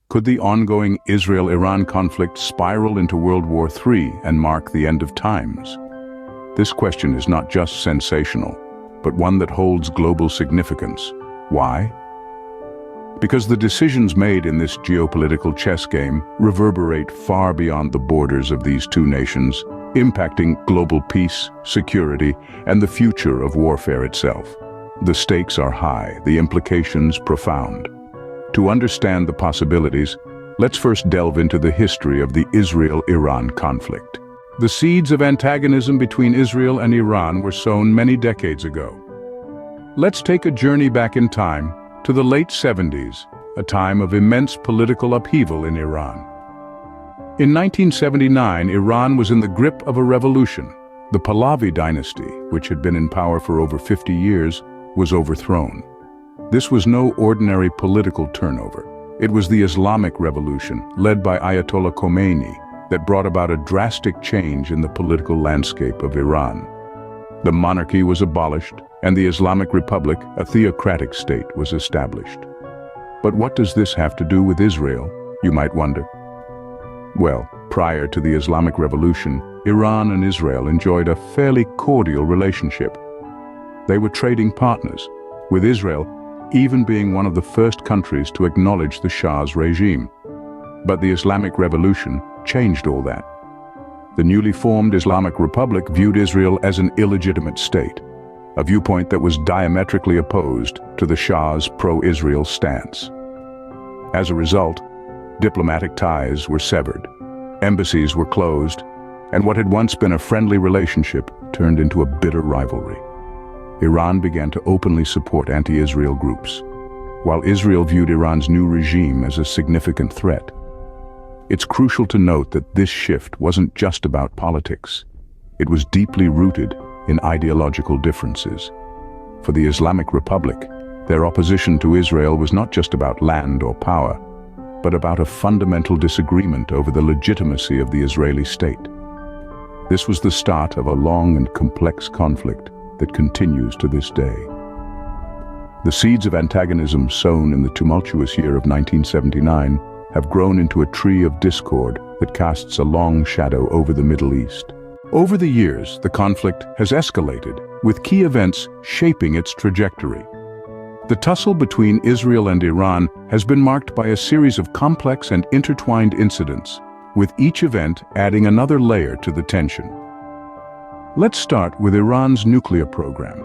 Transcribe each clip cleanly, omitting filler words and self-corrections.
Could the ongoing Israel-Iran conflict spiral into World War III and mark the end of times? This question is not just sensational, but one that holds global significance. Why? Because the decisions made in this geopolitical chess game reverberate far beyond the borders of these two nations, impacting global peace, security, and the future of warfare itself. The stakes are high, the implications profound. To understand the possibilities, let's first delve into the history of the Israel-Iran conflict. The seeds of antagonism between Israel and Iran were sown many decades ago. Let's take a journey back in time to the late 70s, a time of immense political upheaval in Iran. In 1979, Iran was in the grip of a revolution. The Pahlavi dynasty, which had been in power for over 50 years, was overthrown. This was no ordinary political turnover. It was the Islamic Revolution, led by Ayatollah Khomeini, that brought about a drastic change in the political landscape of Iran. The monarchy was abolished, and the Islamic Republic, a theocratic state, was established. But what does this have to do with Israel, you might wonder? Well, prior to the Islamic Revolution, Iran and Israel enjoyed a fairly cordial relationship. They were trading partners, with Israel even being one of the first countries to acknowledge the Shah's regime. But the Islamic Revolution changed all that. The newly formed Islamic Republic viewed Israel as an illegitimate state, a viewpoint that was diametrically opposed to the Shah's pro-Israel stance. As a result, diplomatic ties were severed, embassies were closed, and what had once been a friendly relationship turned into a bitter rivalry. Iran began to openly support anti-Israel groups, while Israel viewed Iran's new regime as a significant threat. It's crucial to note that this shift wasn't just about politics. It was deeply rooted in ideological differences. For the Islamic Republic, their opposition to Israel was not just about land or power, but about a fundamental disagreement over the legitimacy of the Israeli state. This was the start of a long and complex conflict that continues to this day. The seeds of antagonism sown in the tumultuous year of 1979 have grown into a tree of discord that casts a long shadow over the Middle East. Over the years, the conflict has escalated, with key events shaping its trajectory. The tussle between Israel and Iran has been marked by a series of complex and intertwined incidents, with each event adding another layer to the tension. Let's start with Iran's nuclear program.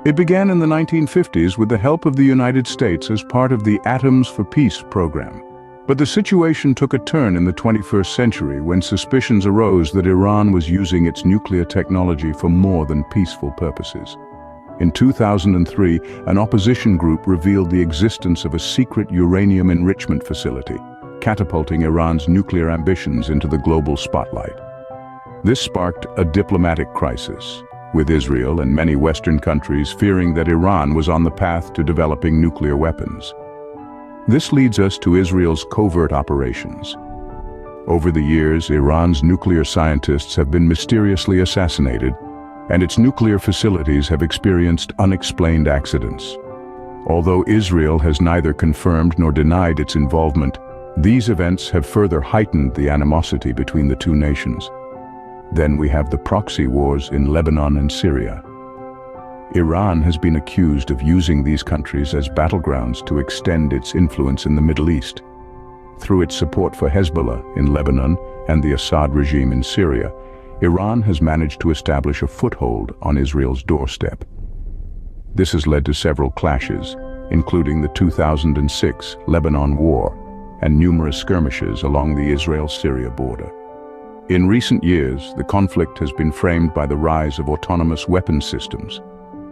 It began in the 1950s with the help of the United States as part of the Atoms for Peace program. But the situation took a turn in the 21st century when suspicions arose that Iran was using its nuclear technology for more than peaceful purposes. In 2003, an opposition group revealed the existence of a secret uranium enrichment facility, catapulting Iran's nuclear ambitions into the global spotlight. This sparked a diplomatic crisis, with Israel and many Western countries fearing that Iran was on the path to developing nuclear weapons. This leads us to Israel's covert operations. Over the years, Iran's nuclear scientists have been mysteriously assassinated, and its nuclear facilities have experienced unexplained accidents. Although Israel has neither confirmed nor denied its involvement, these events have further heightened the animosity between the two nations. Then we have the proxy wars in Lebanon and Syria. Iran has been accused of using these countries as battlegrounds to extend its influence in the Middle East. Through its support for Hezbollah in Lebanon and the Assad regime in Syria, Iran has managed to establish a foothold on Israel's doorstep. This has led to several clashes, including the 2006 Lebanon War and numerous skirmishes along the Israel-Syria border. In recent years, the conflict has been framed by the rise of autonomous weapons systems.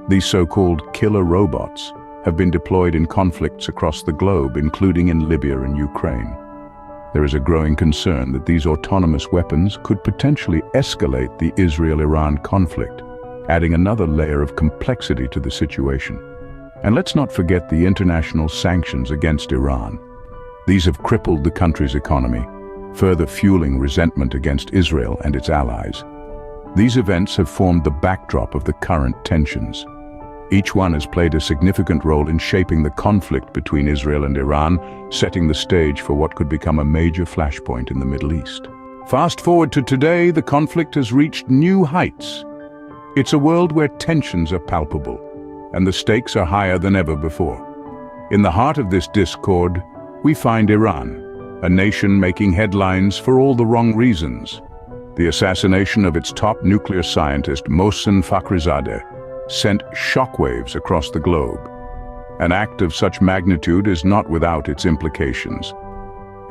These so-called killer robots have been deployed in conflicts across the globe, including in Libya and Ukraine. There is a growing concern that these autonomous weapons could potentially escalate the Israel-Iran conflict, adding another layer of complexity to the situation. And let's not forget the international sanctions against Iran. These have crippled the country's economy, further fueling resentment against Israel and its allies. These events have formed the backdrop of the current tensions. Each one has played a significant role in shaping the conflict between Israel and Iran, setting the stage for what could become a major flashpoint in the Middle East. Fast forward to today, the conflict has reached new heights. It's a world where tensions are palpable, and the stakes are higher than ever before. In the heart of this discord, we find Iran, a nation making headlines for all the wrong reasons. The assassination of its top nuclear scientist, Mohsen Fakhrizadeh, sent shockwaves across the globe. An act of such magnitude is not without its implications.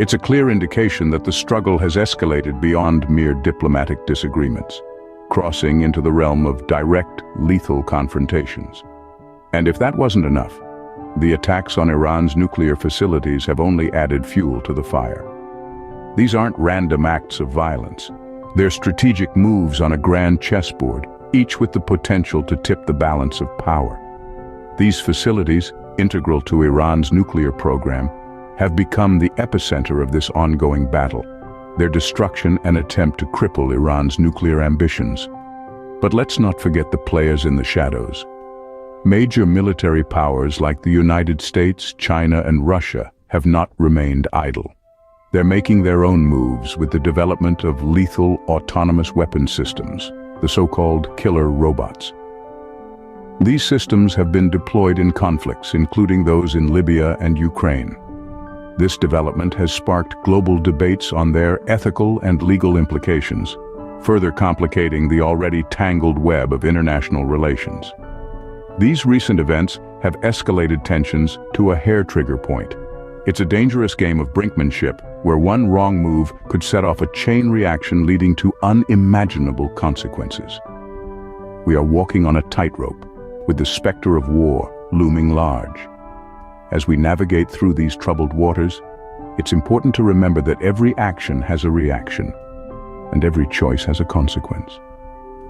It's a clear indication that the struggle has escalated beyond mere diplomatic disagreements, crossing into the realm of direct, lethal confrontations. And if that wasn't enough, the attacks on Iran's nuclear facilities have only added fuel to the fire. These aren't random acts of violence. They're strategic moves on a grand chessboard, each with the potential to tip the balance of power. These facilities, integral to Iran's nuclear program, have become the epicenter of this ongoing battle, their destruction an attempt to cripple Iran's nuclear ambitions. But let's not forget the players in the shadows. Major military powers like the United States, China, and Russia have not remained idle. They're making their own moves with the development of lethal autonomous weapon systems, the so-called killer robots. These systems have been deployed in conflicts, including those in Libya and Ukraine. This development has sparked global debates on their ethical and legal implications, further complicating the already tangled web of international relations. These recent events have escalated tensions to a hair-trigger point. It's a dangerous game of brinkmanship, where one wrong move could set off a chain reaction leading to unimaginable consequences. We are walking on a tightrope, with the specter of war looming large. As we navigate through these troubled waters, it's important to remember that every action has a reaction, and every choice has a consequence.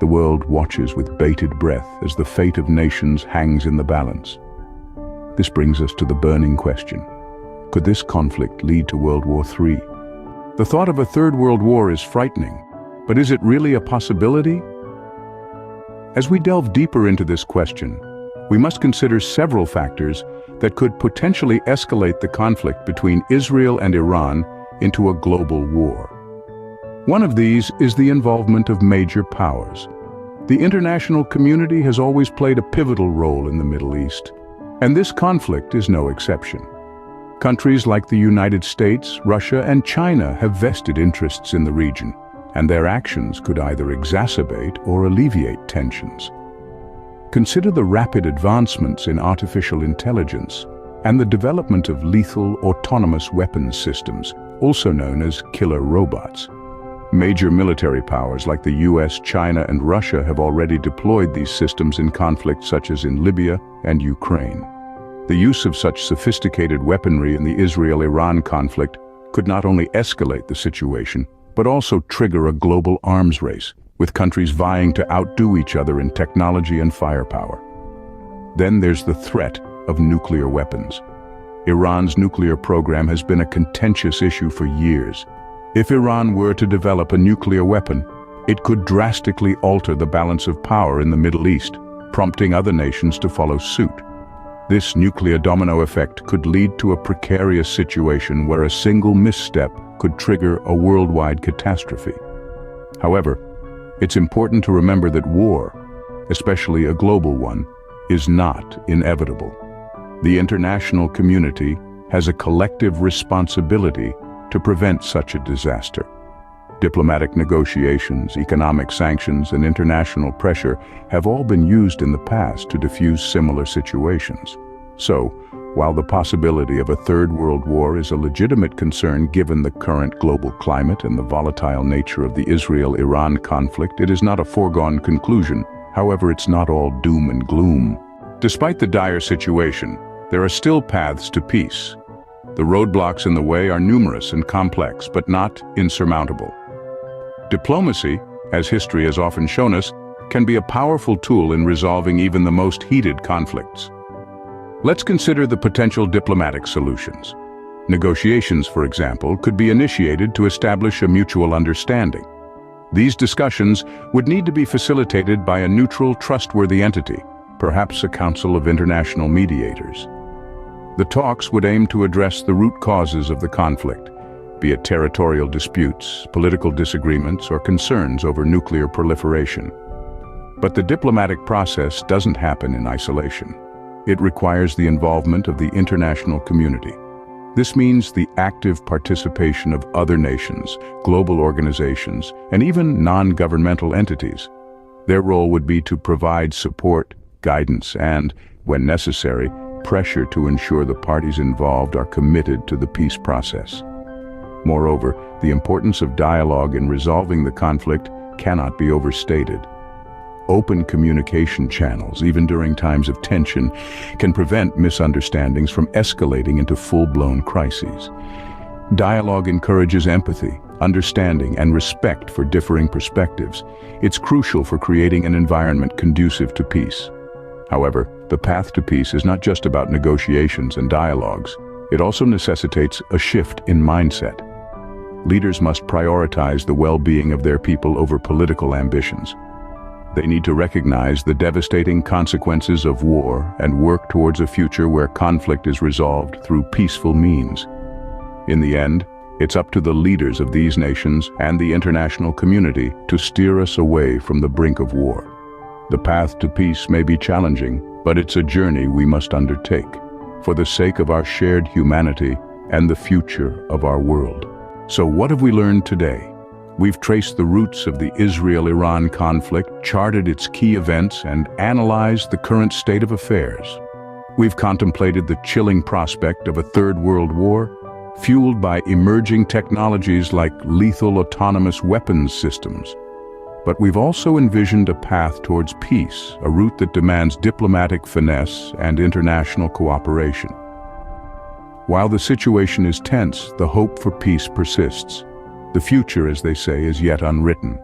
The world watches with bated breath as the fate of nations hangs in the balance. This brings us to the burning question: could this conflict lead to World War III? The thought of a third world war is frightening, but is it really a possibility? As we delve deeper into this question, we must consider several factors that could potentially escalate the conflict between Israel and Iran into a global war. One of these is the involvement of major powers. The international community has always played a pivotal role in the Middle East, and this conflict is no exception. Countries like the United States, Russia, and China have vested interests in the region, and their actions could either exacerbate or alleviate tensions. Consider the rapid advancements in artificial intelligence and the development of lethal autonomous weapons systems, also known as killer robots. Major military powers like the US, China, and Russia have already deployed these systems in conflicts such as in Libya and Ukraine. The use of such sophisticated weaponry in the Israel-Iran conflict could not only escalate the situation, but also trigger a global arms race, with countries vying to outdo each other in technology and firepower. Then there's the threat of nuclear weapons. Iran's nuclear program has been a contentious issue for years. If Iran were to develop a nuclear weapon, it could drastically alter the balance of power in the Middle East, prompting other nations to follow suit. This nuclear domino effect could lead to a precarious situation where a single misstep could trigger a worldwide catastrophe. However, it's important to remember that war, especially a global one, is not inevitable. The international community has a collective responsibility to prevent such a disaster. Diplomatic negotiations, economic sanctions, and international pressure have all been used in the past to defuse similar situations. So, while the possibility of a third world war is a legitimate concern given the current global climate and the volatile nature of the Israel-Iran conflict, it is not a foregone conclusion. However, it's not all doom and gloom. Despite the dire situation, there are still paths to peace. The roadblocks in the way are numerous and complex, but not insurmountable. Diplomacy, as history has often shown us, can be a powerful tool in resolving even the most heated conflicts. Let's consider the potential diplomatic solutions. Negotiations, for example, could be initiated to establish a mutual understanding. These discussions would need to be facilitated by a neutral, trustworthy entity, perhaps a council of international mediators. The talks would aim to address the root causes of the conflict, be it territorial disputes, political disagreements, or concerns over nuclear proliferation. But the diplomatic process doesn't happen in isolation. It requires the involvement of the international community. This means the active participation of other nations, global organizations, and even non-governmental entities. Their role would be to provide support, guidance, and, when necessary, pressure to ensure the parties involved are committed to the peace process. Moreover, the importance of dialogue in resolving the conflict cannot be overstated. Open communication channels, even during times of tension, can prevent misunderstandings from escalating into full-blown crises. Dialogue encourages empathy, understanding, and respect for differing perspectives. It's crucial for creating an environment conducive to peace. However, the path to peace is not just about negotiations and dialogues. It also necessitates a shift in mindset. Leaders must prioritize the well-being of their people over political ambitions. They need to recognize the devastating consequences of war and work towards a future where conflict is resolved through peaceful means. In the end, it's up to the leaders of these nations and the international community to steer us away from the brink of war. The path to peace may be challenging, but it's a journey we must undertake, for the sake of our shared humanity and the future of our world. So what have we learned today? We've traced the roots of the Israel-Iran conflict, charted its key events, and analyzed the current state of affairs. We've contemplated the chilling prospect of a third world war, fueled by emerging technologies like lethal autonomous weapons systems. But we've also envisioned a path towards peace, a route that demands diplomatic finesse and international cooperation. While the situation is tense, the hope for peace persists. The future, as they say, is yet unwritten.